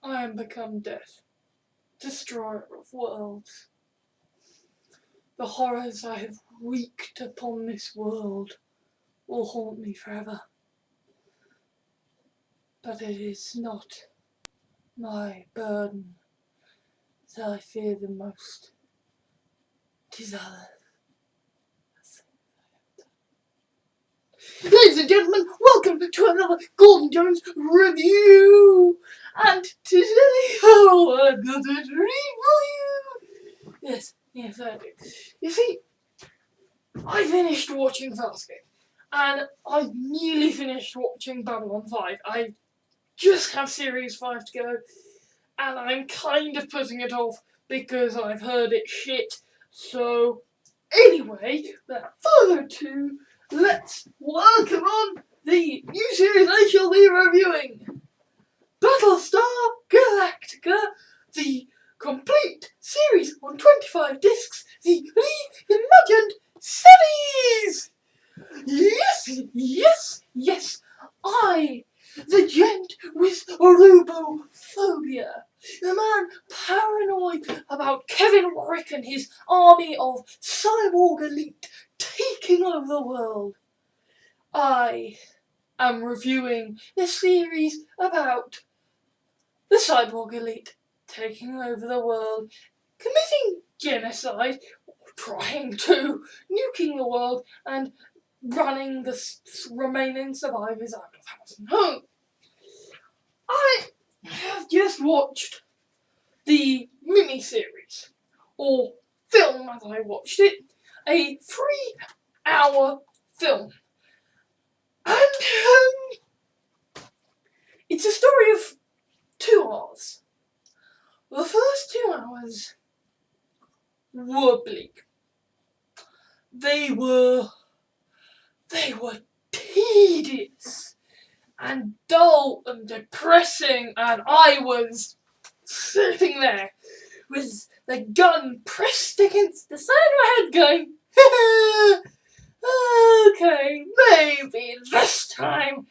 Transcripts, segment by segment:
I am become death, destroyer of worlds. The horrors I have wreaked upon this world will haunt me forever. But it is not my burden that I fear the most. 'Tis others. Ladies and gentlemen, welcome to another Gordon Jones review. And today, I've got a treat for you. Yes, I do. You see, I finished watching Farscape, and I nearly finished watching Babylon 5. I just have Series 5 to go, and I'm kind of putting it off because I've heard it shit. So, anyway, without further ado, let's welcome on the new series I shall be reviewing. Battlestar Galactica, the complete series on 25 discs, the Reimagined series! Yes, I, the gent with robophobia, the man paranoid about Kevin Warwick and his army of cyborg elite taking over the world. I am reviewing the series about the cyborg elite taking over the world, committing genocide, trying to, nuking the world, and running the remaining survivors out of house and home. I have just watched the miniseries, or film as I watched it, a 3-hour film. And it's a story of 2 hours. The first 2 hours were bleak. They were tedious and dull and depressing, and I was sitting there with the gun pressed against the side of my head going, okay, maybe this time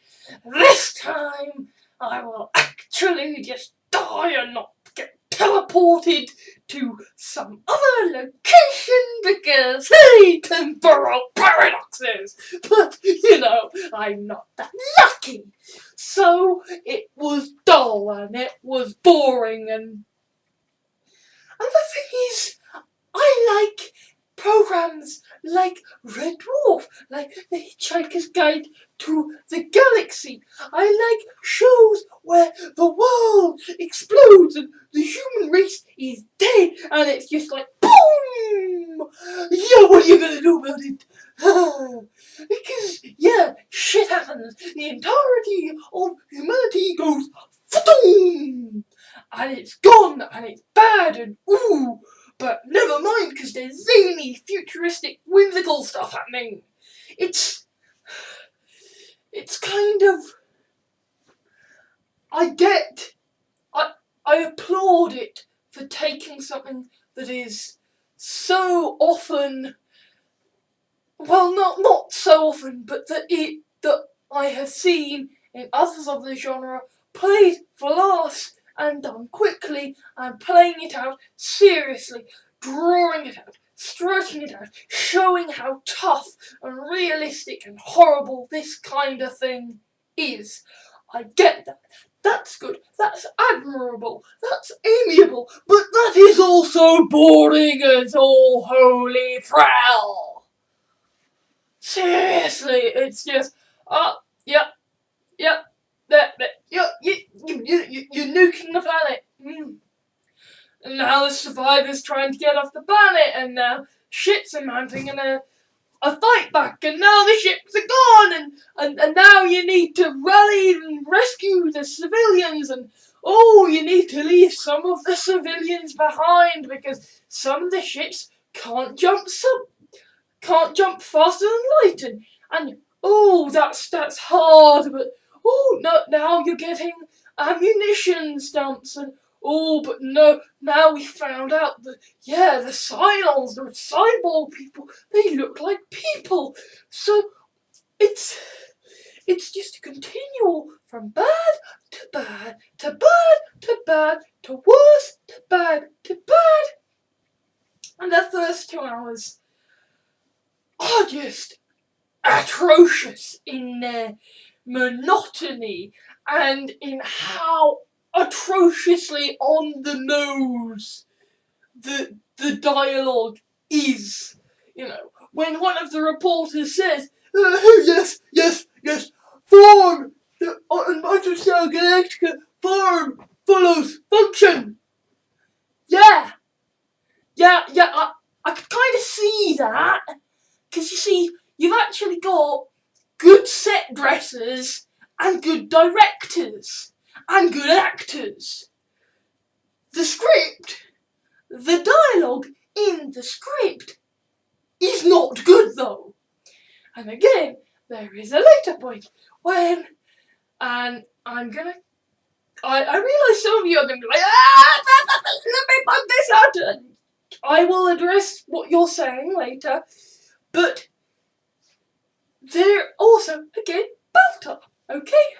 I will actually just die and not get teleported to some other location because temporal paradoxes. But, I'm not that lucky. So it was dull and it was boring and the thing is, I like programs like Red Dwarf, like The Hitchhiker's Guide to the Galaxy. I like shows where the world explodes and the human race is dead and it's just like boom! Yeah, what are you gonna do about it? Because, shit happens. The entirety of humanity goes boom! And it's gone and it's bad and ooh! But never mind, because there's zany, futuristic, whimsical stuff happening. It's kind of... I applaud it for taking something that is so often... Well, not so often, but that I have seen in others of the genre played for laughs and done quickly, and playing it out seriously, drawing it out, stretching it out, showing how tough and realistic and horrible this kind of thing is. I get that. That's good. That's admirable. That's amiable. But that is also boring as all holy hell. Seriously, it's just, yep. You're nuking the planet. And now the survivors trying to get off the planet, and now ships are mounting and a fight back, and now the ships are gone, and now you need to rally and rescue the civilians, and you need to leave some of the civilians behind because some of the ships can't jump faster than light, and that's hard, but no, now you're getting ammunition stumps, and but no, now we found out that the Cylons, the cyborg people, they look like people, so it's just a continual from bad to bad to bad to bad to worse to bad to bad. And the first 2 hours are just atrocious in their monotony and in how atrociously on the nose the dialogue is. You know, when one of the reporters says, yes, form! On Battlestar Galactica, form follows function! Yeah, I could kind of see that. Because you see, you've actually got good set dressers and good directors and good actors. The script, the dialogue in the script is not good though. And again, there is a later point when, and I realise some of you are going to be like, let me bug this out. And I will address what you're saying later, but there also, again, Baltar, okay?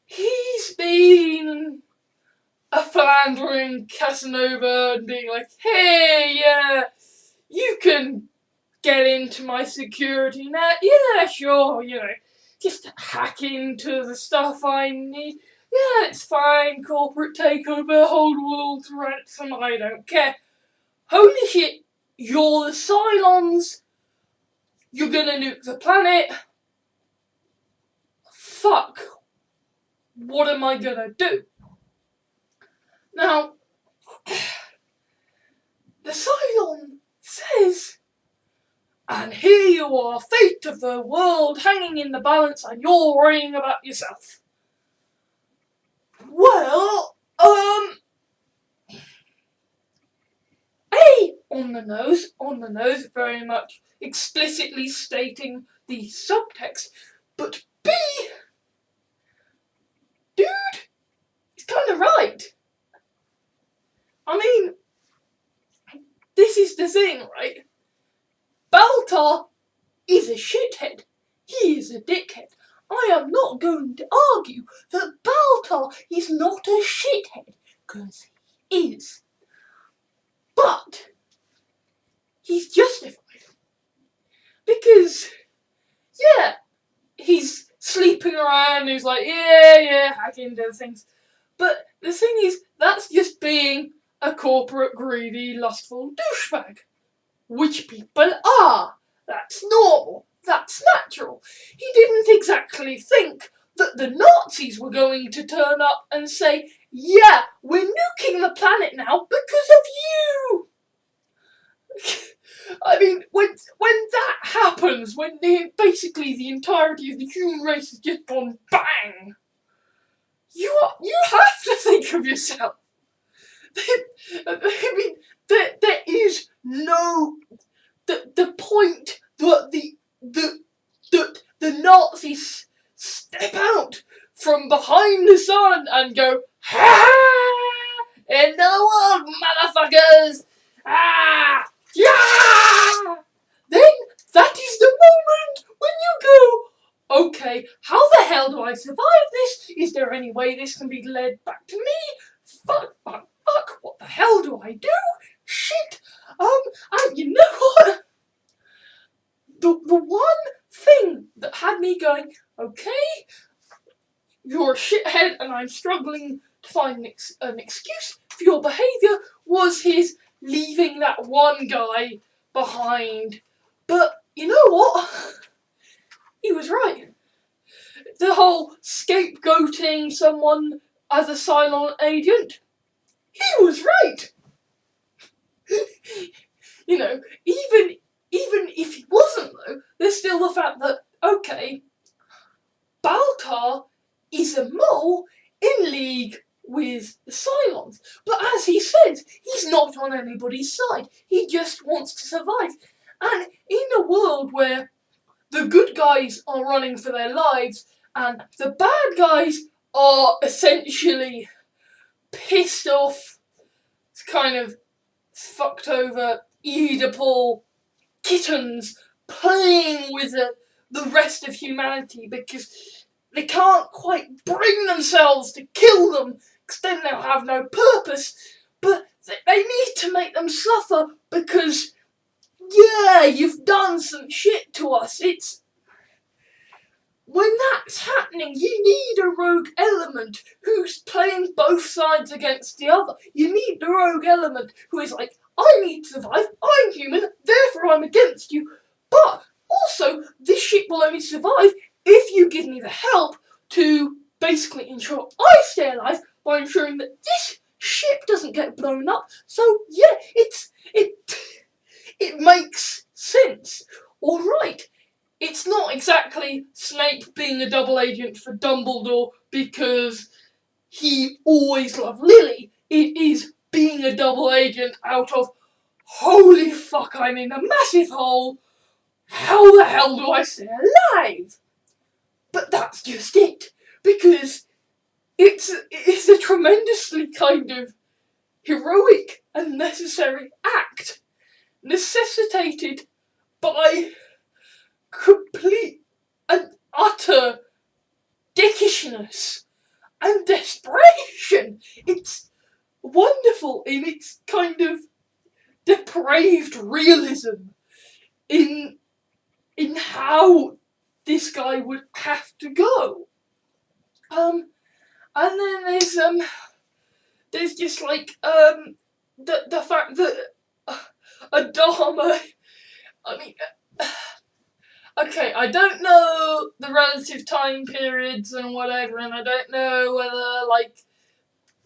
He's been a philandering Casanova and being like, hey, yeah, you can get into my security net. Yeah, sure, you know, just hack into the stuff I need. Yeah, it's fine, corporate takeover, hold world to ransom, I don't care. Holy shit, you're the Cylons, you're gonna nuke the planet. Fuck, what am I gonna do? Now, the Cylon says, and here you are, fate of the world hanging in the balance, and you're worrying about yourself. Well, A, on the nose, very much explicitly stating the subtext, but B, dude, he's kind of right. I mean, this is the thing, right? Baltar is a shithead. He is a dickhead. I am not going to argue that Baltar is not a shithead, because he is. But he's justified. Because, yeah, he's sleeping around, he's like, yeah, hack into things. But the thing is, that's just being a corporate, greedy, lustful douchebag. Which people are. That's normal. That's natural. He didn't exactly think that the Nazis were going to turn up and say, yeah, we're nuking the planet now because of you. I mean, when that happens, when basically the entirety of the human race has just gone bang, you have to think of yourself. I mean, there is no the point that the Nazis step out from behind the sun and go, ha! In the world, motherfuckers! Ah! Yeah! Then that is the moment when you go, okay, how the hell do I survive this? Is there any way this can be led back to me? Fuck, what the hell do I do? Shit! And you know what? The one thing that had me going, okay, you're a shithead and I'm struggling to find an excuse for your behaviour, was his leaving that one guy behind. But you know what? He was right. The whole scapegoating someone as a Cylon agent, he was right. You know, even if he wasn't though, there's still the fact that, okay, Baltar is a mole in league with the Cylons. But as he says, he's not on anybody's side. He just wants to survive. And in a world where the good guys are running for their lives and the bad guys are essentially pissed off, kind of fucked over, Oedipal kittens playing with the rest of humanity because they can't quite bring themselves to kill them extent they'll have no purpose, but they need to make them suffer because, yeah, you've done some shit to us. When that's happening, you need a rogue element who's playing both sides against the other. You need the rogue element who is like, I need to survive, I'm human, therefore I'm against you, but also this ship will only survive if you give me the help to basically ensure I stay alive by ensuring that this ship doesn't get blown up. So yeah, it makes sense. Alright. It's not exactly Snape being a double agent for Dumbledore because he always loved Lily. It is being a double agent out of, holy fuck, I'm in a massive hole. How the hell do I stay alive? But that's just it. Because it's a tremendously kind of heroic and necessary act. Necessitated by complete and utter dickishness and desperation. It's wonderful in its kind of depraved realism in how this guy would have to go. And then there's just like the fact that Adama, I mean. Okay, I don't know the relative time periods and whatever, and I don't know whether, like,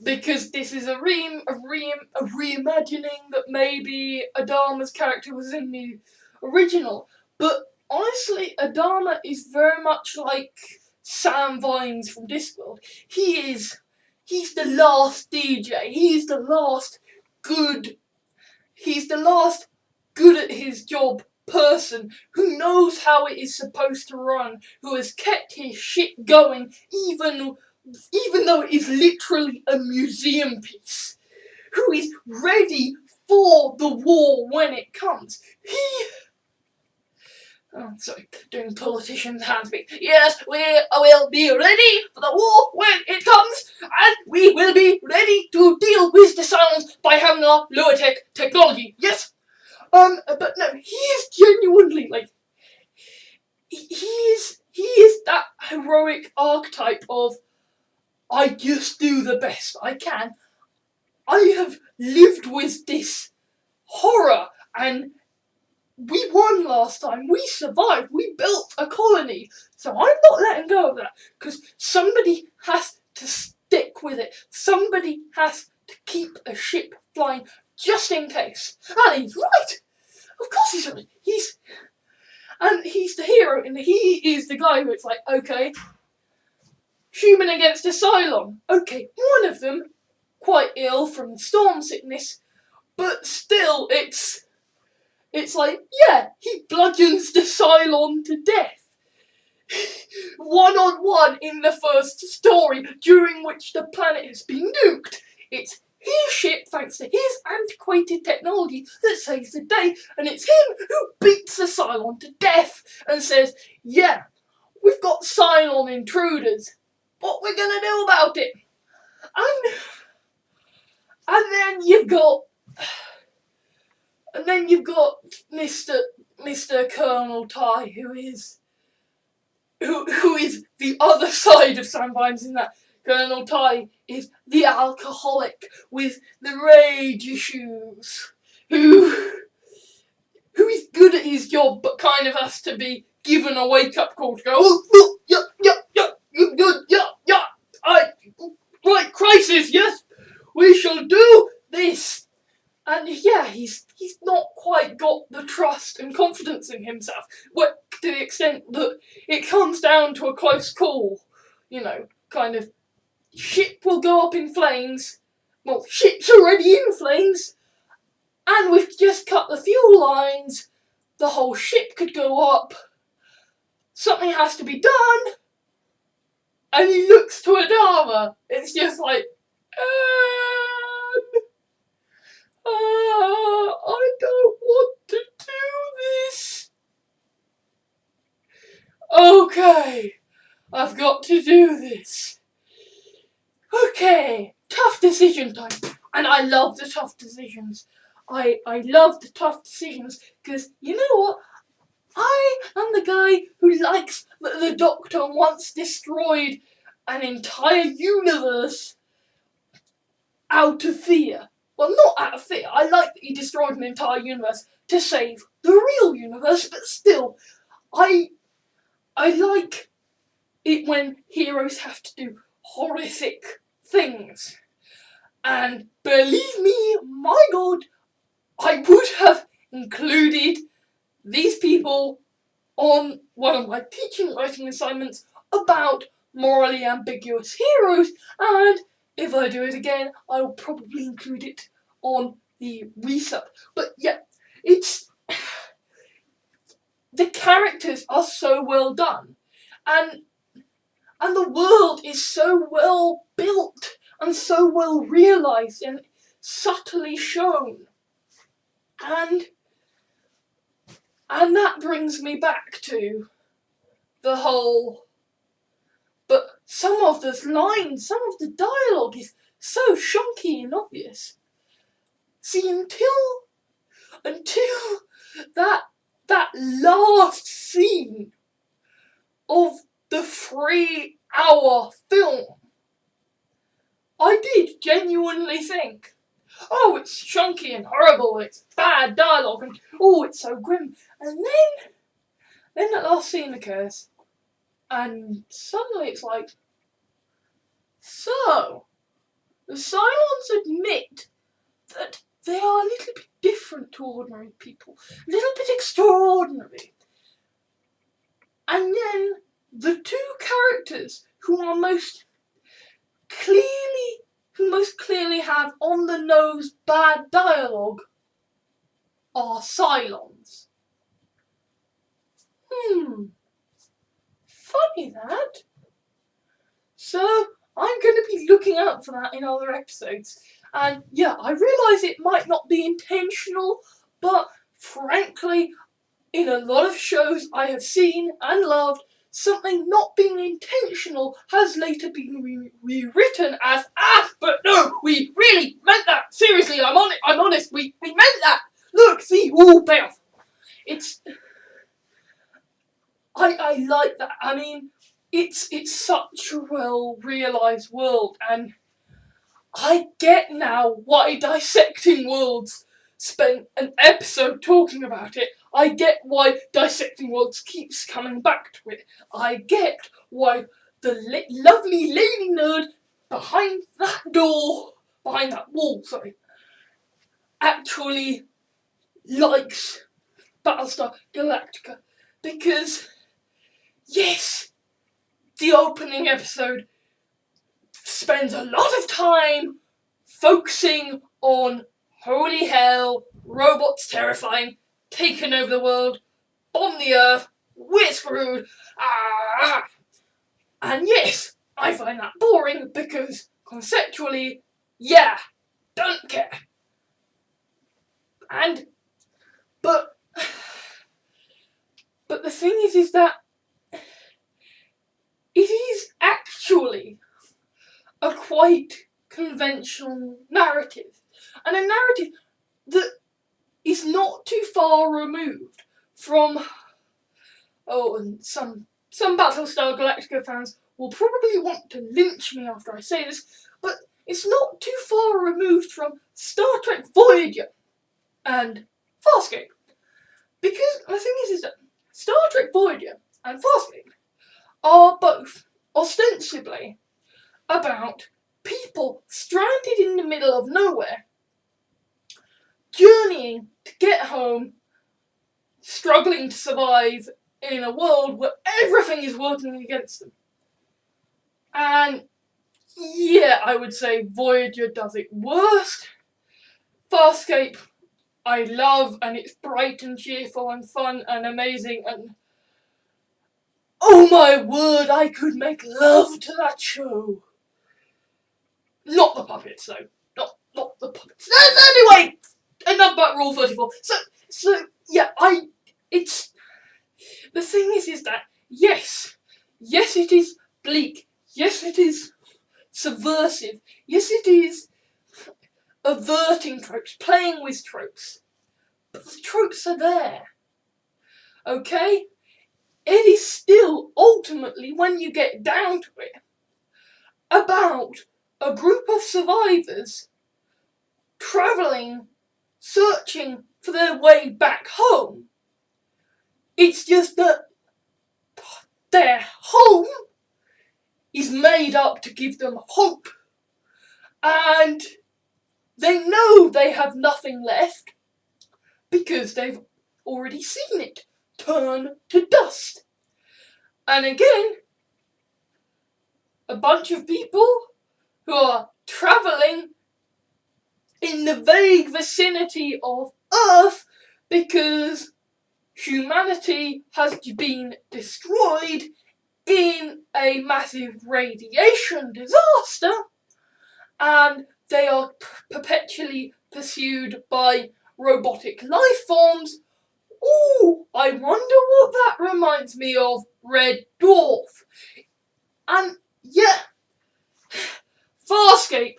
because this is a reimagining that maybe Adama's character was in the original, but honestly, Adama is very much like Sam Vines from Discworld. He's the last DJ, he's the last good at his job person who knows how it is supposed to run, who has kept his shit going even though it is literally a museum piece, who is ready for the war when it comes. Sorry, doing politician's hand speak. Yes, we will be ready for the war when it comes, and we will be ready to deal with the Cylons by having our lower tech technology. Yes. But no, he is genuinely, like, he is that heroic archetype of, I just do the best I can. I have lived with this horror, and we won last time, we survived, we built a colony, so I'm not letting go of that, because somebody has to stick with it, somebody has to keep a ship flying, just in case. And he's right! Of course he's right. He's the hero, and he is the guy who it's like, okay, human against a Cylon. Okay, one of them quite ill from storm sickness, but still, it's like, yeah, he bludgeons the Cylon to death. 1-on-1 in the first story, during which the planet has been nuked. It's his ship, thanks to his antiquated technology, that saves the day, and it's him who beats the Cylon to death and says, yeah, we've got Cylon intruders. What we're gonna do about it? And then you've got Mr. Colonel Ty, who is the other side of Sam Vines in that. Colonel Ty is the alcoholic with the rage issues, who is good at his job but kind of has to be given a wake-up call to go, oh, yeah, right, crisis, yes, we shall do this. And yeah, he's not quite got the trust and confidence in himself, to the extent that it comes down to a close call, kind of, ship will go up in flames, well, ship's already in flames, and we've just cut the fuel lines, the whole ship could go up, something has to be done, and he looks to Adama, it's just like, I don't want to do this. Okay, I've got to do this. Okay, tough decision time. And I love the tough decisions. I love the tough decisions because, you know what? I am the guy who likes that the Doctor once destroyed an entire universe out of fear. Well, not out of fear. I like that he destroyed an entire universe to save the real universe, but still, I like it when heroes have to do horrific things. And believe me, my God, I would have included these people on one of my teaching writing assignments about morally ambiguous heroes, and if I do it again, I will probably include it on the research. But yeah, it's the characters are so well done, and the world is so well built and so well realised and subtly shown, and that brings me back to the whole. But some of the lines, some of the dialogue is so shonky and obvious. See, until that last scene of the 3-hour film, I did genuinely think, oh, it's shonky and horrible, it's bad dialogue, and oh, it's so grim. And then that last scene occurs, and suddenly it's like, so, the Cylons admit that they are a little bit different to ordinary people, a little bit extraordinary. And then the two characters who most clearly have on the nose bad dialogue are Cylons. Funny that. So I'm going to be looking out for that in other episodes. And yeah, I realise it might not be intentional, but frankly, in a lot of shows I have seen and loved, something not being intentional has later been rewritten as, but no, we really meant that. Seriously, I'm honest, we meant that. Look, see, payoff. I like that. I mean, it's such a well realised world, and I get now why Dissecting Worlds spent an episode talking about it. I get why Dissecting Worlds keeps coming back to it. I get why the lovely lady nerd behind that wall, actually likes Battlestar Galactica. Because, yes, the opening episode spends a lot of time focusing on holy hell, robots terrifying, taking over the world, bomb the earth, we're screwed, And yes, I find that boring because conceptually, yeah, don't care. But the thing is that it is actually a quite conventional narrative. And a narrative that is not too far removed from, and some Battlestar Galactica fans will probably want to lynch me after I say this, but it's not too far removed from Star Trek Voyager and Farscape. Because the thing is that Star Trek Voyager and Farscape are both ostensibly about people stranded in the middle of nowhere, journeying to get home, struggling to survive in a world where everything is working against them. And yeah, I would say Voyager does it worst. Farscape, I love, and it's bright and cheerful and fun and amazing, and oh my word, I could make love to that show. Not the puppets, though. Not the puppets. Anyway, enough about Rule 34. So yeah, the thing is that yes, it is bleak. Yes, it is subversive. Yes, it is averting tropes, playing with tropes. But the tropes are there. Okay? It is still, ultimately, when you get down to it, about a group of survivors travelling, searching for their way back home. It's just that their home is made up to give them hope. And they know they have nothing left because they've already seen it turn to dust. And again, a bunch of people who are travelling in the vague vicinity of Earth because humanity has been destroyed in a massive radiation disaster, and they are perpetually pursued by robotic life forms. Ooh, I wonder what that reminds me of. Red Dwarf. And yeah, Farscape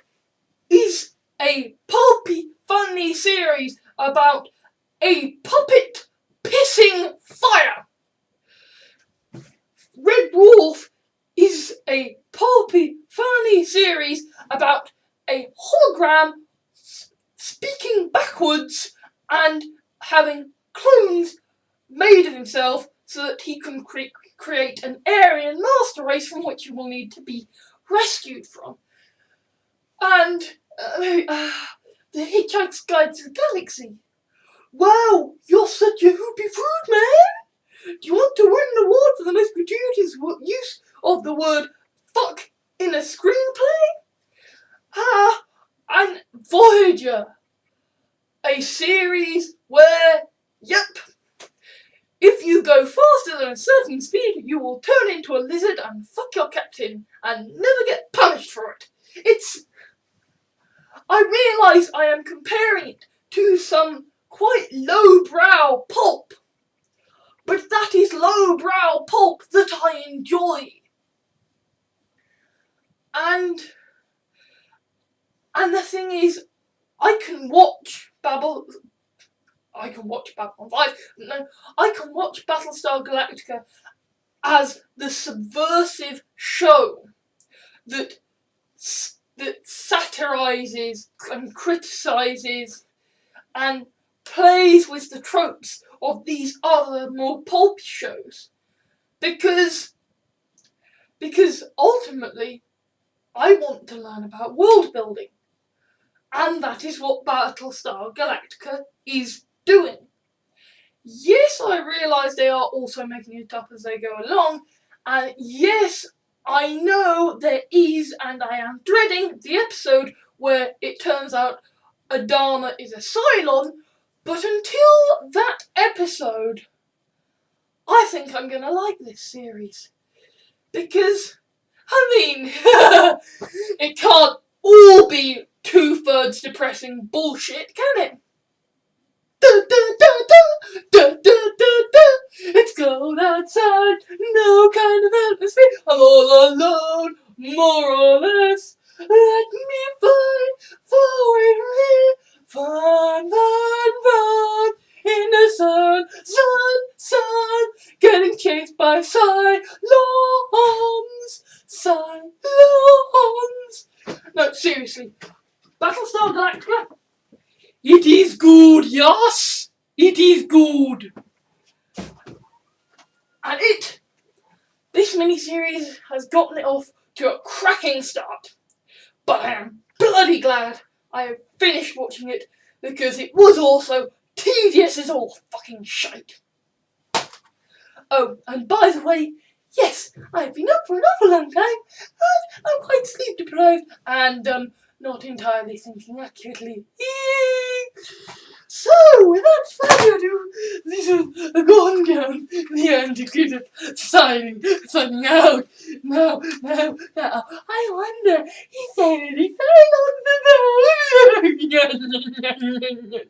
is a pulpy, funny series about a puppet pissing fire. Red Dwarf is a pulpy, funny series about a hologram speaking backwards and having clones made of himself so that he can create an Aryan master race from which you will need to be rescued from. And The Hitchhiker's Guide to the Galaxy. Wow, you're such a hoopy fruit, man! Do you want to win an award for the most gratuitous use of the word fuck in a screenplay? And Voyager. A series where, yep, if you go faster than a certain speed, you will turn into a lizard and fuck your captain and never get punished for it. I realise I am comparing it to some quite lowbrow pulp, but that is lowbrow pulp that I enjoy. And the thing is, I can watch Babylon 5. No, I can watch Battlestar Galactica as the subversive show that satirises and criticises and plays with the tropes of these other more pulpy shows. Because ultimately, I want to learn about world building. And that is what Battlestar Galactica is doing. Yes, I realise they are also making it up as they go along. And yes, I know there is, and I am dreading, the episode where it turns out Adama is a Cylon. But until that episode, I think I'm going to like this series. Because, it can't all be 2/3 depressing bullshit, can it? It's cold outside, no kind of atmosphere. I'm all alone, more or less. Let me fly forward from here. Fun, fun, fun. In the sun, sun. Getting chased by Cylons. No, seriously. Battlestar Galactica. It is good, yes! It is good! And this miniseries has gotten it off to a cracking start. But I am bloody glad I have finished watching it because it was also tedious as all fucking shite. Oh, and by the way, yes, I've been up for an awful long time and I'm quite sleep deprived and not entirely thinking accurately. So, without further ado, this is Gone Down, the Antiquated signing out. Now, I wonder, is there any fell on the boat?